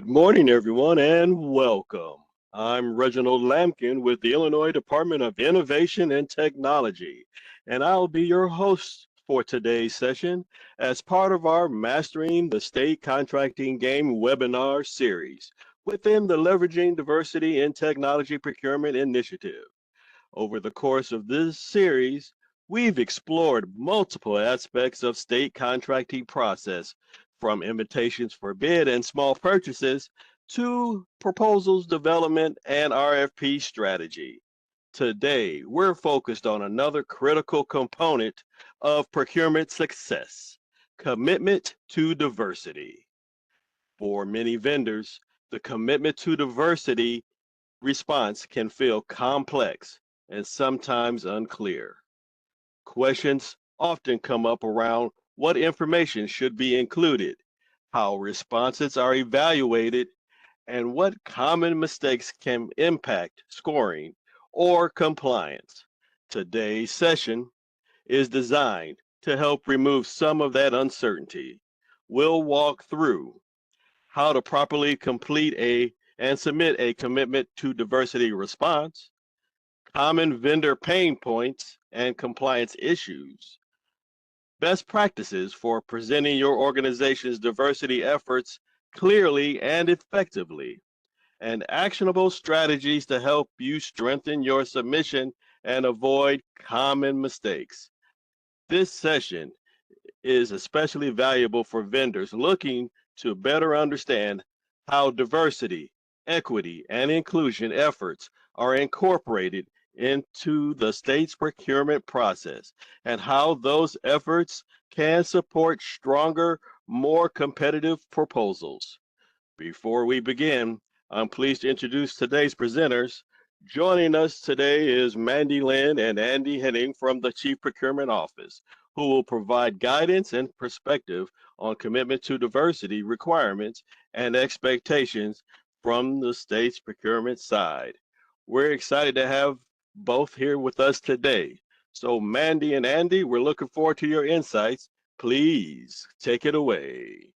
morning, everyone, and welcome. I'm Reginald Lampkin with the Illinois Department of Innovation and Technology, and I'll be your host for today's session as part of our Mastering the State Contracting Game webinar series within the Leveraging Diversity in Technology Procurement Initiative. Over the course of this series, we've explored multiple aspects of state contracting process, from invitations for bid and small purchases to proposals development and RFP strategy. Today, we're focused on another critical component of procurement success, commitment to diversity. For many vendors, the commitment to diversity response can feel complex and sometimes unclear. Questions often come up around what information should be included, how responses are evaluated, and what common mistakes can impact scoring or compliance. Today's session is designed to help remove some of that uncertainty. We'll walk through how to properly complete and submit a commitment to diversity response, common vendor pain points and compliance issues, best practices for presenting your organization's diversity efforts clearly and effectively, and actionable strategies to help you strengthen your submission and avoid common mistakes. This session is especially valuable for vendors looking to better understand how diversity, equity, and inclusion efforts are incorporated into the state's procurement process and how those efforts can support stronger, more competitive proposals. Before we begin, I'm pleased to introduce today's presenters. Joining us today is Mandy Lynn and Andy Henning from the Chief Procurement Office, who will provide guidance and perspective on commitment to diversity requirements and expectations from the state's procurement side. We're excited to have both here with us today. So, Mandy and Andy, we're looking forward to your insights. Please take it away.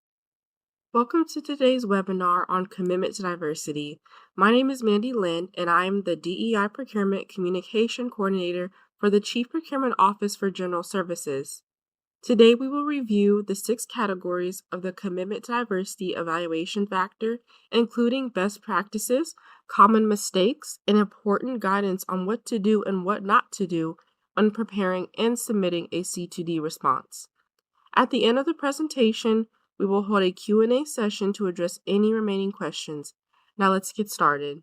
Welcome to today's webinar on commitment to diversity. My name is Mandy Lynn, and I am the DEI Procurement Communication Coordinator for the Chief Procurement Office for General Services. Today, we will review the 6 categories of the Commitment to Diversity Evaluation Factor, including best practices, common mistakes, and important guidance on what to do and what not to do when preparing and submitting a C2D response. At the end of the presentation, we will hold a Q&A session to address any remaining questions. Now let's get started.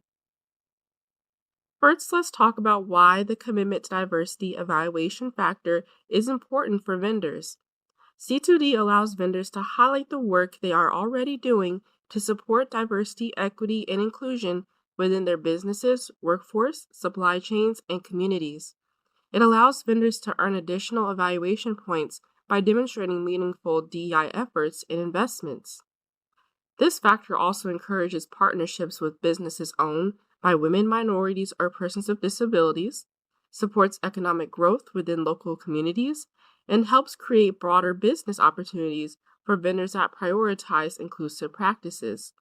First, let's talk about why the Commitment to Diversity Evaluation Factor is important for vendors. C2D allows vendors to highlight the work they are already doing to support diversity, equity, and inclusion within their businesses, workforce, supply chains, and communities. It allows vendors to earn additional evaluation points by demonstrating meaningful DEI efforts and investments. This factor also encourages partnerships with businesses owned by women, minorities, or persons with disabilities, supports economic growth within local communities, and helps create broader business opportunities for vendors that prioritize inclusive practices.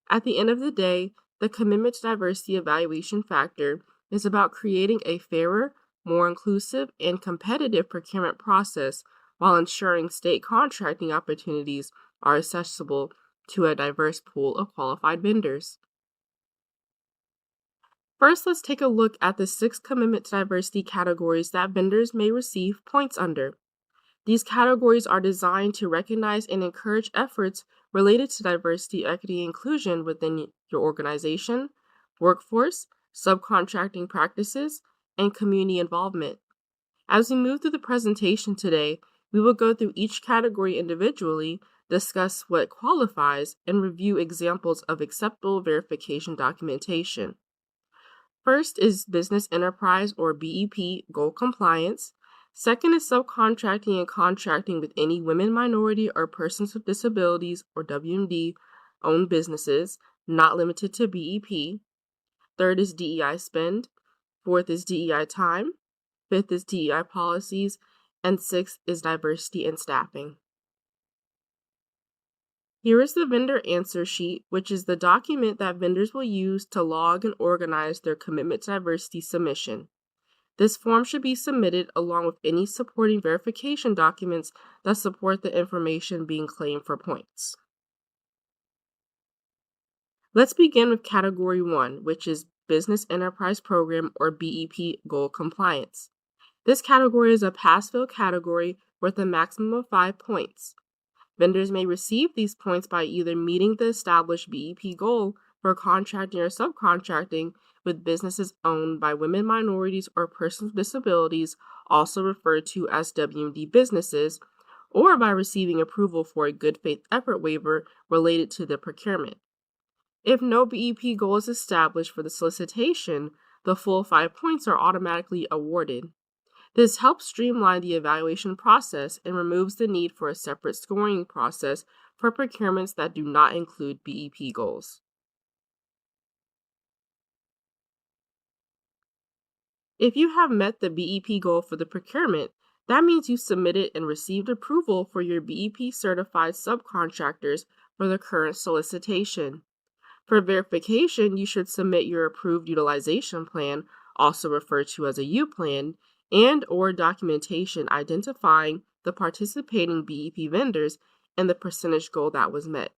At the end of the day, the Commitment to Diversity Evaluation Factor is about creating a fairer, more inclusive, and competitive procurement process while ensuring state contracting opportunities are accessible to a diverse pool of qualified vendors. First, let's take a look at the 6 commitment to diversity categories that vendors may receive points under. These categories are designed to recognize and encourage efforts related to diversity, equity, and inclusion within your organization, workforce, subcontracting practices, and community involvement. As we move through the presentation today, we will go through each category individually, discuss what qualifies, and review examples of acceptable verification documentation. First is Business Enterprise or BEP goal compliance. Second is subcontracting and contracting with any women, minority, or persons with disabilities or WMD owned businesses, not limited to BEP. Third is DEI spend. Fourth is DEI time. Fifth is DEI policies. And sixth is diversity and staffing. Here is the vendor answer sheet, which is the document that vendors will use to log and organize their commitment to diversity submission. This form should be submitted along with any supporting verification documents that support the information being claimed for points. Let's begin with Category 1, which is Business Enterprise Program or BEP Goal Compliance. This category is a pass-fail category worth a maximum of 5 points. Vendors may receive these points by either meeting the established BEP goal for contracting or subcontracting with businesses owned by women, minorities, or persons with disabilities, also referred to as WMD businesses, or by receiving approval for a good faith effort waiver related to the procurement. If no BEP goal is established for the solicitation, the full 5 points are automatically awarded. This helps streamline the evaluation process and removes the need for a separate scoring process for procurements that do not include BEP goals. If you have met the BEP goal for the procurement, that means you submitted and received approval for your BEP certified subcontractors for the current solicitation. For verification, you should submit your approved utilization plan, also referred to as a U plan, and/or documentation identifying the participating BEP vendors and the percentage goal that was met.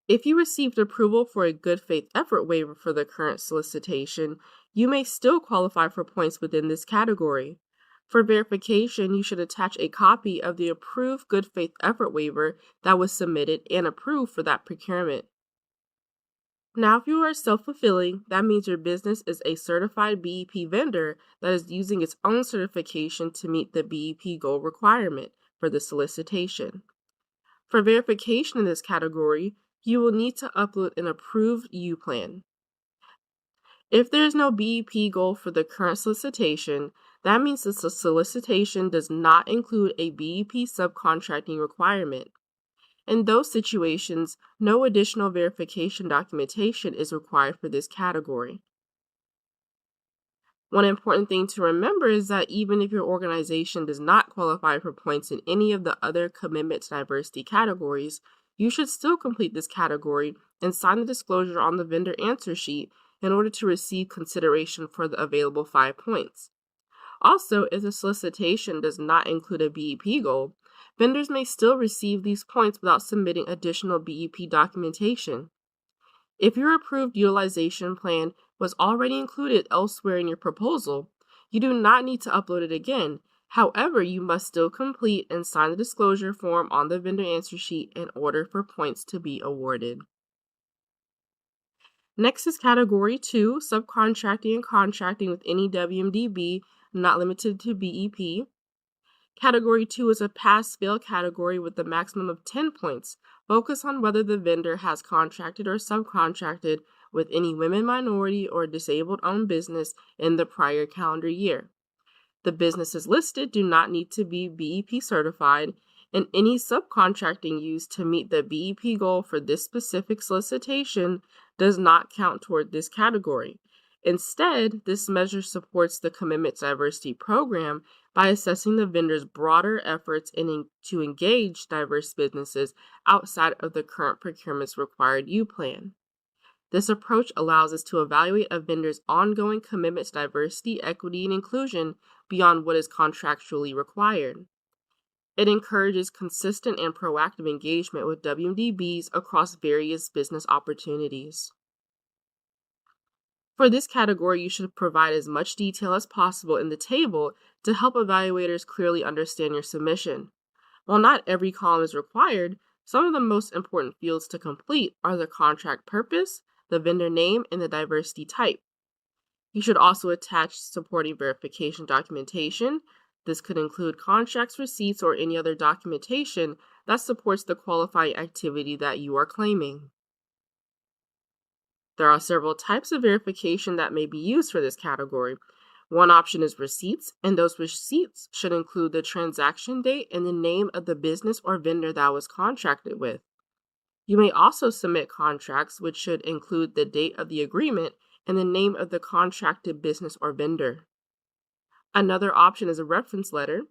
If you received approval for a good faith effort waiver for the current solicitation, you may still qualify for points within this category. For verification, you should attach a copy of the approved good faith effort waiver that was submitted and approved for that procurement. Now, if you are self-fulfilling, that means your business is a certified BEP vendor that is using its own certification to meet the BEP goal requirement for the solicitation. For verification in this category, you will need to upload an approved U plan. If there is no BEP goal for the current solicitation, that means the solicitation does not include a BEP subcontracting requirement. In those situations, no additional verification documentation is required for this category. One important thing to remember is that even if your organization does not qualify for points in any of the other commitment to diversity categories, you should still complete this category and sign the disclosure on the vendor answer sheet in order to receive consideration for the available 5 points. Also, if the solicitation does not include a BEP goal, vendors may still receive these points without submitting additional BEP documentation. If your approved utilization plan was already included elsewhere in your proposal, you do not need to upload it again. However, you must still complete and sign the disclosure form on the vendor answer sheet in order for points to be awarded. Next is Category 2, Subcontracting and Contracting with any WMDB, not limited to BEP. Category 2 is a pass-fail category with a maximum of 10 points. Focus on whether the vendor has contracted or subcontracted with any women, minority, or disabled-owned business in the prior calendar year. The businesses listed do not need to be BEP certified, and any subcontracting used to meet the BEP goal for this specific solicitation does not count toward this category. Instead, this measure supports the Commitment to Diversity program by assessing the vendor's broader efforts to engage diverse businesses outside of the current procurement's required U plan. This approach allows us to evaluate a vendor's ongoing commitment to diversity, equity, and inclusion beyond what is contractually required. It encourages consistent and proactive engagement with WMDBs across various business opportunities. For this category, you should provide as much detail as possible in the table to help evaluators clearly understand your submission. While not every column is required, some of the most important fields to complete are the contract purpose, the vendor name, and the diversity type. You should also attach supporting verification documentation. This could include contracts, receipts, or any other documentation that supports the qualifying activity that you are claiming. There are several types of verification that may be used for this category. One option is receipts, and those receipts should include the transaction date and the name of the business or vendor that was contracted with. You may also submit contracts, which should include the date of the agreement and the name of the contracted business or vendor. Another option is a reference letter.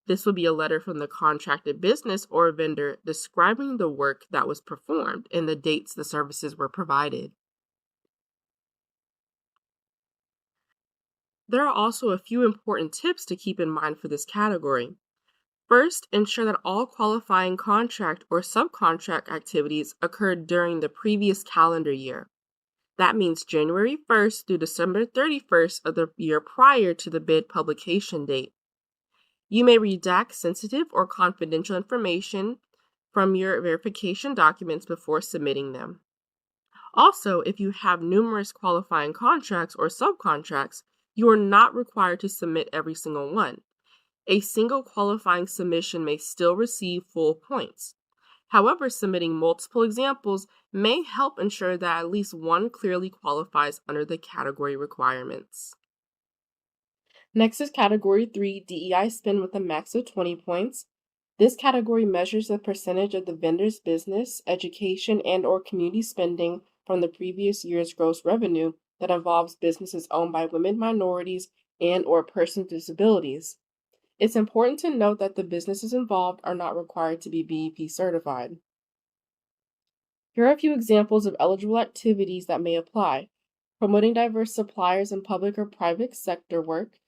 This would be a letter from the contracted business or vendor describing the work that was performed and the dates the services were provided. There are also a few important tips to keep in mind for this category. First, ensure that all qualifying contract or subcontract activities occurred during the previous calendar year. That means January 1st through December 31st of the year prior to the bid publication date. You may redact sensitive or confidential information from your verification documents before submitting them. Also, if you have numerous qualifying contracts or subcontracts, you are not required to submit every single one. A single qualifying submission may still receive full points. However, submitting multiple examples may help ensure that at least one clearly qualifies under the category requirements. Next is Category 3, DEI spend with a max of 20 points. This category measures the percentage of the vendor's business, education, and/or community spending from the previous year's gross revenue that involves businesses owned by women, minorities, and/or persons with disabilities. It's important to note that the businesses involved are not required to be BEP certified. Here are a few examples of eligible activities that may apply: promoting diverse suppliers in public or private sector work,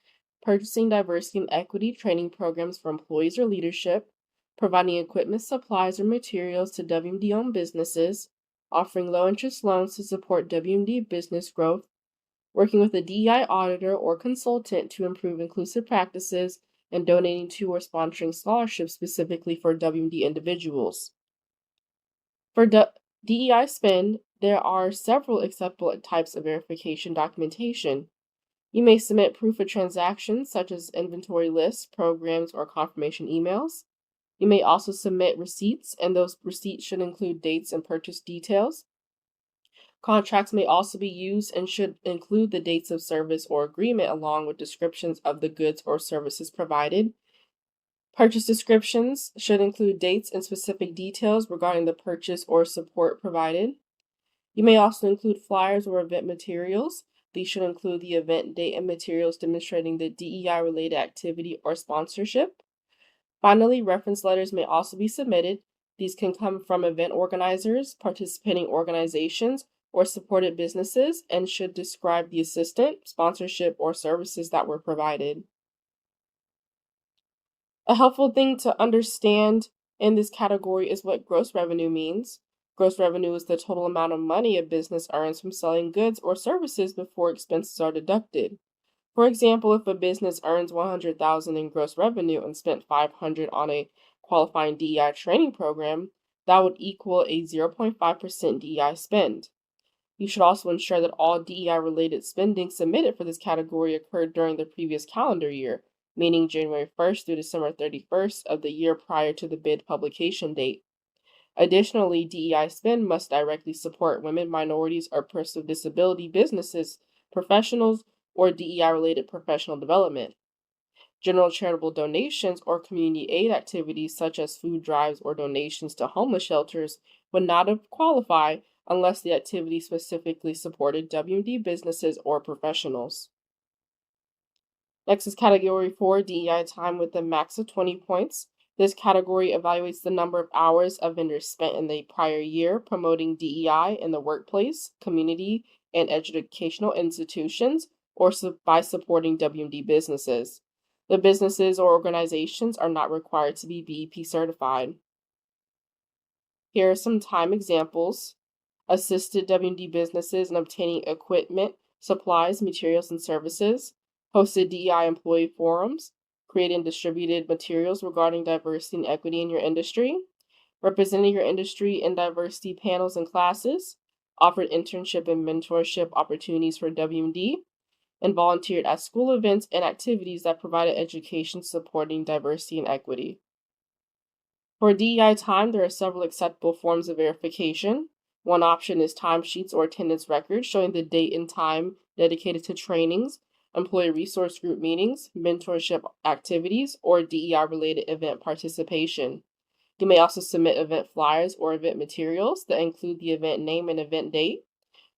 purchasing diversity and equity training programs for employees or leadership, providing equipment, supplies, or materials to WMD-owned businesses, offering low-interest loans to support WMD business growth, working with a DEI auditor or consultant to improve inclusive practices, and donating to or sponsoring scholarships specifically for WMD individuals. For DEI spend, there are several acceptable types of verification documentation. You may submit proof of transactions such as inventory lists, programs, or confirmation emails. You may also submit receipts, and those receipts should include dates and purchase details. Contracts may also be used and should include the dates of service or agreement along with descriptions of the goods or services provided. Purchase descriptions should include dates and specific details regarding the purchase or support provided. You may also include flyers or event materials. These should include the event date and materials demonstrating the DEI-related activity or sponsorship. Finally, reference letters may also be submitted. These can come from event organizers, participating organizations, or supported businesses and should describe the assistance, sponsorship, or services that were provided. A helpful thing to understand in this category is what gross revenue means. Gross revenue is the total amount of money a business earns from selling goods or services before expenses are deducted. For example, if a business earns $100,000 in gross revenue and spent $500 on a qualifying DEI training program, that would equal a 0.5% DEI spend. You should also ensure that all DEI-related spending submitted for this category occurred during the previous calendar year, meaning January 1st through December 31st of the year prior to the bid publication date. Additionally, DEI spend must directly support women, minorities, or persons with disability businesses, professionals, or DEI-related professional development. General charitable donations or community aid activities such as food drives or donations to homeless shelters would not qualify unless the activity specifically supported WMD businesses or professionals. Next is Category 4, DEI time with a max of 20 points. This category evaluates the number of hours a vendor spent in the prior year promoting DEI in the workplace, community, and educational institutions, or by supporting WMD businesses. The businesses or organizations are not required to be BEP certified. Here are some time examples. Assisted WMD businesses in obtaining equipment, supplies, materials, and services. Hosted DEI employee forums. Created and distributed materials regarding diversity and equity in your industry. Representing your industry in diversity panels and classes. Offered internship and mentorship opportunities for WMD. And volunteered at school events and activities that provided education supporting diversity and equity. For DEI time, there are several acceptable forms of verification. One option is timesheets or attendance records showing the date and time dedicated to trainings, employee resource group meetings, mentorship activities, or DEI-related event participation. You may also submit event flyers or event materials that include the event name and event date.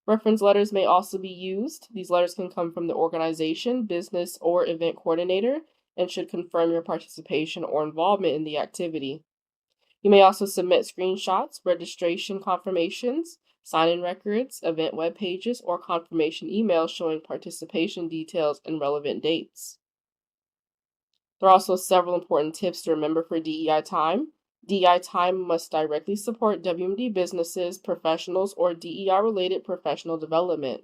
Reference letters may also be used. These letters can come from the organization, business, or event coordinator and should confirm your participation or involvement in the activity. You may also submit screenshots, registration confirmations, sign-in records, event web pages, or confirmation emails showing participation details and relevant dates. There are also several important tips to remember for DEI time. DEI time must directly support WMD businesses, professionals, or DEI-related professional development.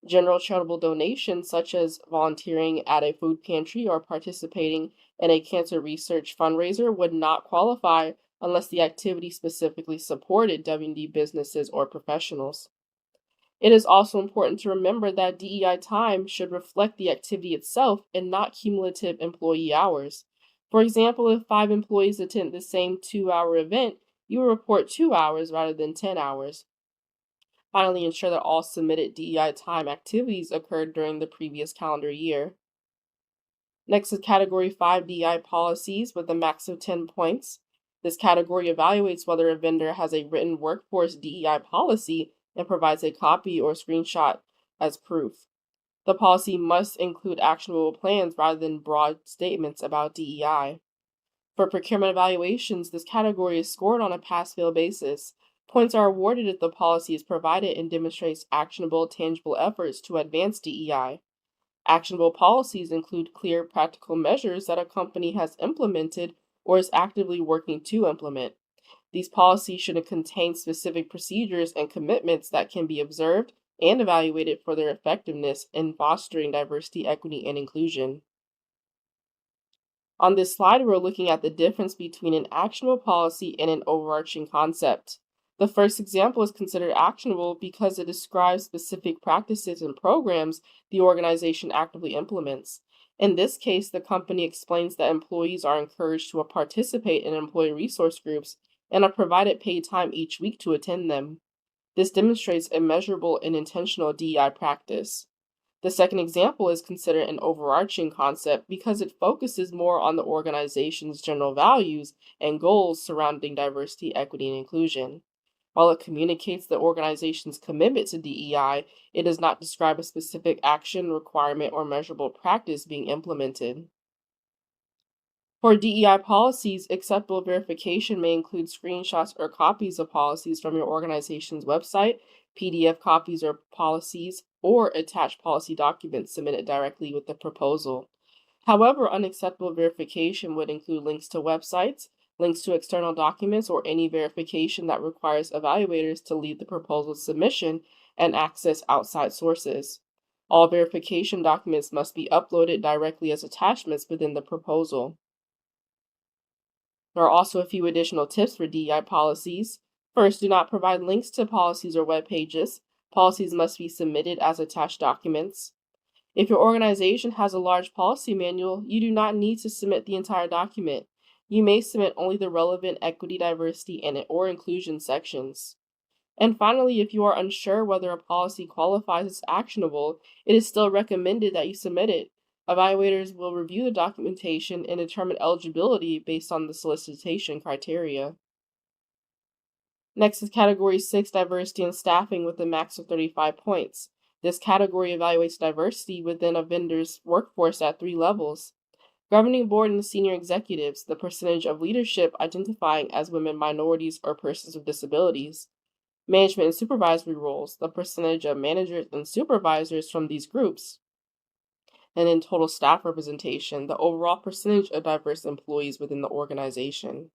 General charitable donations, such as volunteering at a food pantry or participating in a cancer research fundraiser, would not qualify unless the activity specifically supported WMD businesses or professionals. It is also important to remember that DEI time should reflect the activity itself and not cumulative employee hours. For example, if 5 employees attend the same 2-hour event, you will report 2 hours rather than 10 hours. Finally, ensure that all submitted DEI time activities occurred during the previous calendar year. Next is Category 5 DEI policies with a max of 10 points. This category evaluates whether a vendor has a written workforce DEI policy and provides a copy or screenshot as proof. The policy must include actionable plans rather than broad statements about DEI. For procurement evaluations, this category is scored on a pass-fail basis. Points are awarded if the policy is provided and demonstrates actionable, tangible efforts to advance DEI. Actionable policies include clear, practical measures that a company has implemented or is actively working to implement. These policies should contain specific procedures and commitments that can be observed and evaluated for their effectiveness in fostering diversity, equity, and inclusion. On this slide, we're looking at the difference between an actionable policy and an overarching concept. The first example is considered actionable because it describes specific practices and programs the organization actively implements. In this case, the company explains that employees are encouraged to participate in employee resource groups and are provided paid time each week to attend them. This demonstrates a measurable and intentional DEI practice. The second example is considered an overarching concept because it focuses more on the organization's general values and goals surrounding diversity, equity, and inclusion. While it communicates the organization's commitment to DEI, it does not describe a specific action, requirement, or measurable practice being implemented. For DEI policies, acceptable verification may include screenshots or copies of policies from your organization's website, PDF copies or policies, or attached policy documents submitted directly with the proposal. However, unacceptable verification would include links to websites, links to external documents, or any verification that requires evaluators to lead the proposal submission and access outside sources. All verification documents must be uploaded directly as attachments within the proposal. There are also a few additional tips for DEI policies. First, do not provide links to policies or web pages. Policies must be submitted as attached documents. If your organization has a large policy manual, you do not need to submit the entire document. You may submit only the relevant equity, diversity, or inclusion sections. And finally, if you are unsure whether a policy qualifies as actionable, it is still recommended that you submit it. Evaluators will review the documentation and determine eligibility based on the solicitation criteria. Next is Category 6, Diversity and Staffing with a max of 35 points. This category evaluates diversity within a vendor's workforce at 3 levels. Governing board and senior executives, the percentage of leadership identifying as women, minorities, or persons with disabilities. Management and supervisory roles, the percentage of managers and supervisors from these groups. And in total staff representation, the overall percentage of diverse employees within the organization.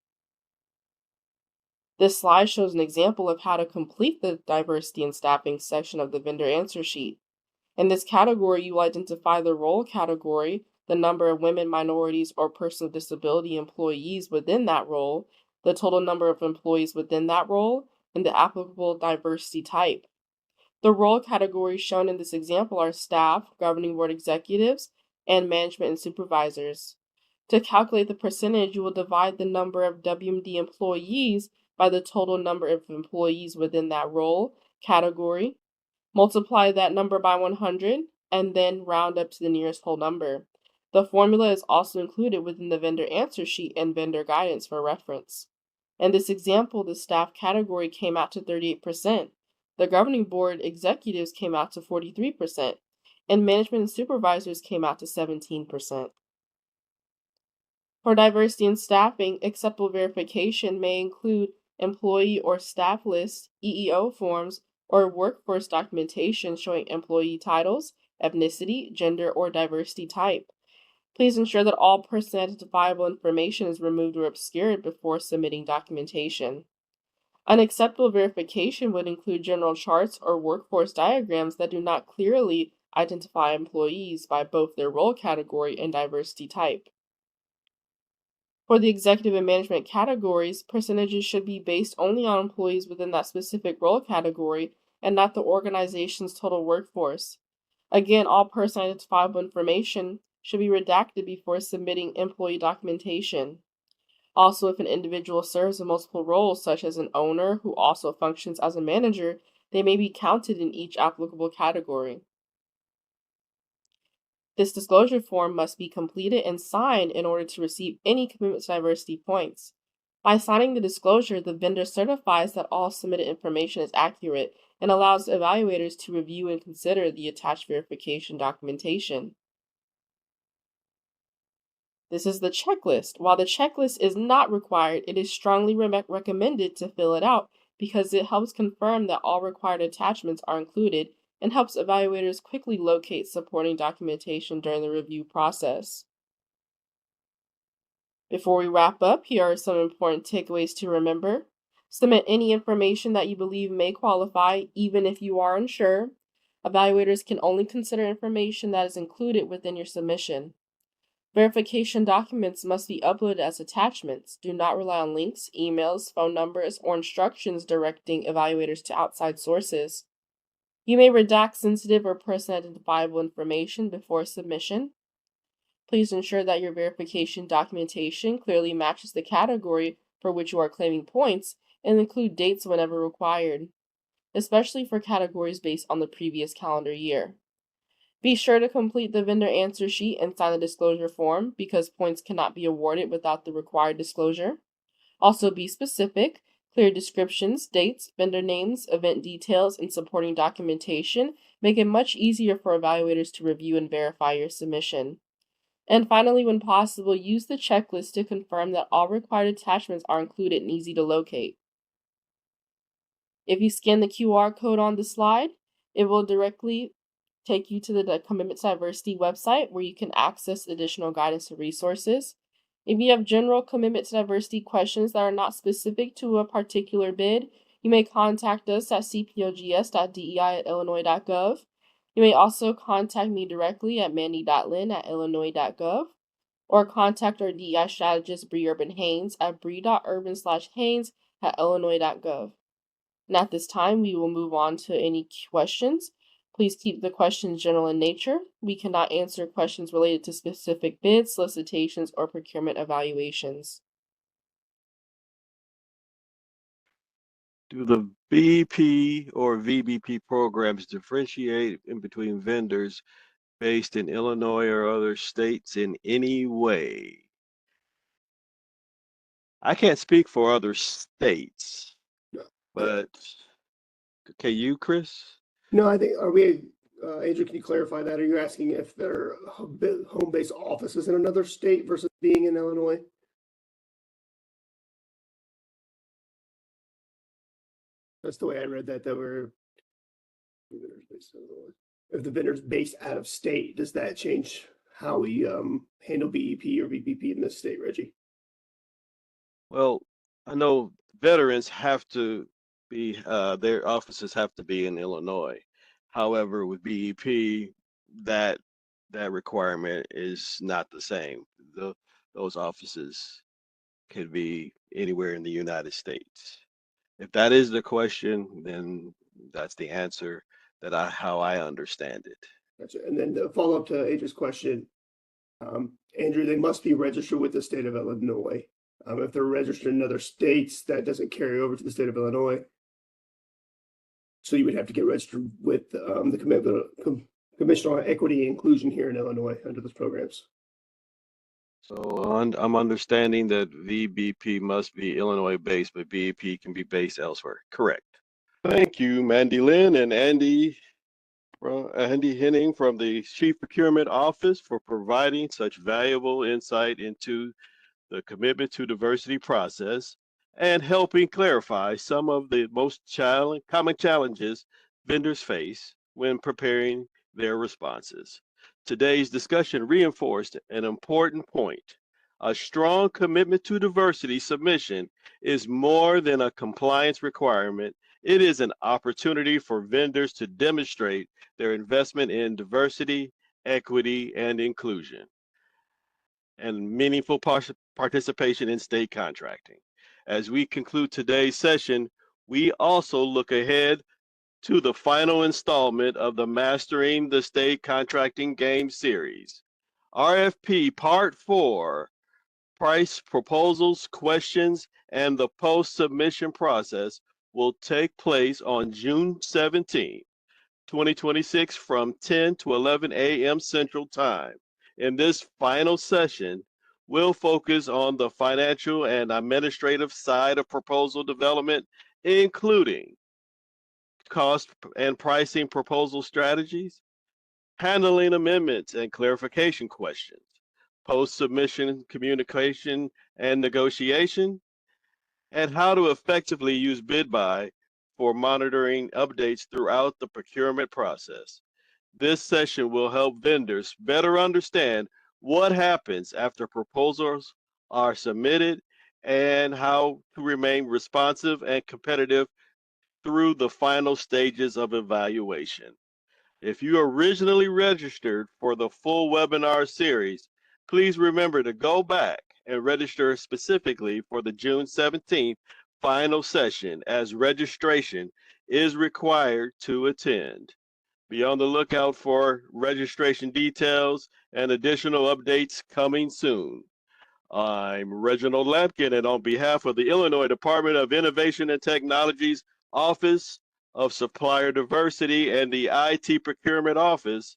This slide shows an example of how to complete the diversity and staffing section of the vendor answer sheet. In this category, you will identify the role category, the number of women, minorities, or persons with disability employees within that role, the total number of employees within that role, and the applicable diversity type. The role categories shown in this example are staff, governing board executives, and management and supervisors. To calculate the percentage, you will divide the number of WMD employees by the total number of employees within that role category, multiply that number by 100, and then round up to the nearest whole number. The formula is also included within the vendor answer sheet and vendor guidance for reference. In this example, the staff category came out to 38%. The governing board executives came out to 43%, and management and supervisors came out to 17%. For diversity in staffing, acceptable verification may include employee or staff lists, EEO forms, or workforce documentation showing employee titles, ethnicity, gender, or diversity type. Please ensure that all person identifiable information is removed or obscured before submitting documentation. Unacceptable verification would include general charts or workforce diagrams that do not clearly identify employees by both their role category and diversity type. For the executive and management categories, percentages should be based only on employees within that specific role category and not the organization's total workforce. Again, all person identifiable information should be redacted before submitting employee documentation. Also, if an individual serves in multiple roles, such as an owner who also functions as a manager, they may be counted in each applicable category. This disclosure form must be completed and signed in order to receive any commitment to diversity points. By signing the disclosure, the vendor certifies that all submitted information is accurate and allows evaluators to review and consider the attached verification documentation. This is the checklist. While the checklist is not required, it is strongly recommended to fill it out because it helps confirm that all required attachments are included and helps evaluators quickly locate supporting documentation during the review process. Before we wrap up, here are some important takeaways to remember. Submit any information that you believe may qualify, even if you are unsure. Evaluators can only consider information that is included within your submission. Verification documents must be uploaded as attachments. Do not rely on links, emails, phone numbers, or instructions directing evaluators to outside sources. You may redact sensitive or person identifiable information before submission. Please ensure that your verification documentation clearly matches the category for which you are claiming points and include dates whenever required, especially for categories based on the previous calendar year. Be sure to complete the vendor answer sheet and sign the disclosure form because points cannot be awarded without the required disclosure. Also be specific. Clear descriptions, dates, vendor names, event details, and supporting documentation make it much easier for evaluators to review and verify your submission. And finally, when possible, use the checklist to confirm that all required attachments are included and easy to locate. If you scan the QR code on the slide, it will directly take you to the Commitment to Diversity website where you can access additional guidance and resources. If you have general commitment to diversity questions that are not specific to a particular bid, you may contact us at cpogs.dei@illinois.gov. You may also contact me directly at mandy.lin@illinois.gov or contact our DEI strategist Bree Urban Haynes at bree.urban/haynes@illinois.gov. And at this time, we will move on to any questions. Please keep the questions general in nature. We cannot answer questions related to specific bids, solicitations, or procurement evaluations. Do the BP or VBP programs differentiate in between vendors based in Illinois or other states in any way? I can't speak for other states, but can you, Chris? No, I think, Andrew, can you clarify that? Are you asking if they're home-based offices in another state versus being in Illinois? That's the way I read that were if the vendor's based out of state, does that change how we handle BEP or VBP in this state, Reggie? Well, I know veterans have to be, their offices have to be in Illinois. However, with BEP, that that requirement is not the same. Those offices could be anywhere in the United States. If that is the question, then that's the answer how I understand it. Gotcha. And then the follow-up to Andrew's question, Andrew, they must be registered with the state of Illinois. If they're registered in other states, that doesn't carry over to the state of Illinois. So you would have to get registered with the Commission on Equity and Inclusion here in Illinois under those programs. So I'm understanding that VBP must be Illinois based, but BEP can be based elsewhere. Correct. Thank you, Mandy Lynn and Andy Henning from the Chief Procurement Office for providing such valuable insight into the commitment to diversity process, and helping clarify some of the most common challenges vendors face when preparing their responses. Today's discussion reinforced an important point. A strong commitment to diversity submission is more than a compliance requirement. It is an opportunity for vendors to demonstrate their investment in diversity, equity, and inclusion, and meaningful participation in state contracting. As we conclude today's session, we also look ahead to the final installment of the Mastering the State Contracting Game series. RFP Part 4, Price Proposals, Questions, and the Post-Submission Process will take place on June 17, 2026 from 10 to 11 a.m. Central Time. In this final session, we'll focus on the financial and administrative side of proposal development, including cost and pricing proposal strategies, handling amendments and clarification questions, post-submission communication and negotiation, and how to effectively use BidBuy for monitoring updates throughout the procurement process. This session will help vendors better understand what happens after proposals are submitted and how to remain responsive and competitive through the final stages of evaluation. If you originally registered for the full webinar series, please remember to go back and register specifically for the June 17th final session, as registration is required to attend. Be on the lookout for registration details and additional updates coming soon. I'm Reginald Lampkin, and on behalf of the Illinois Department of Innovation and Technology's Office of Supplier Diversity and the IT Procurement Office,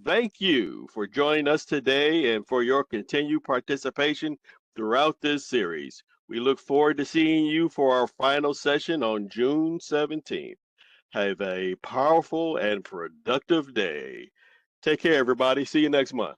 thank you for joining us today and for your continued participation throughout this series. We look forward to seeing you for our final session on June 17th. Have a powerful and productive day. Take care, everybody. See you next month.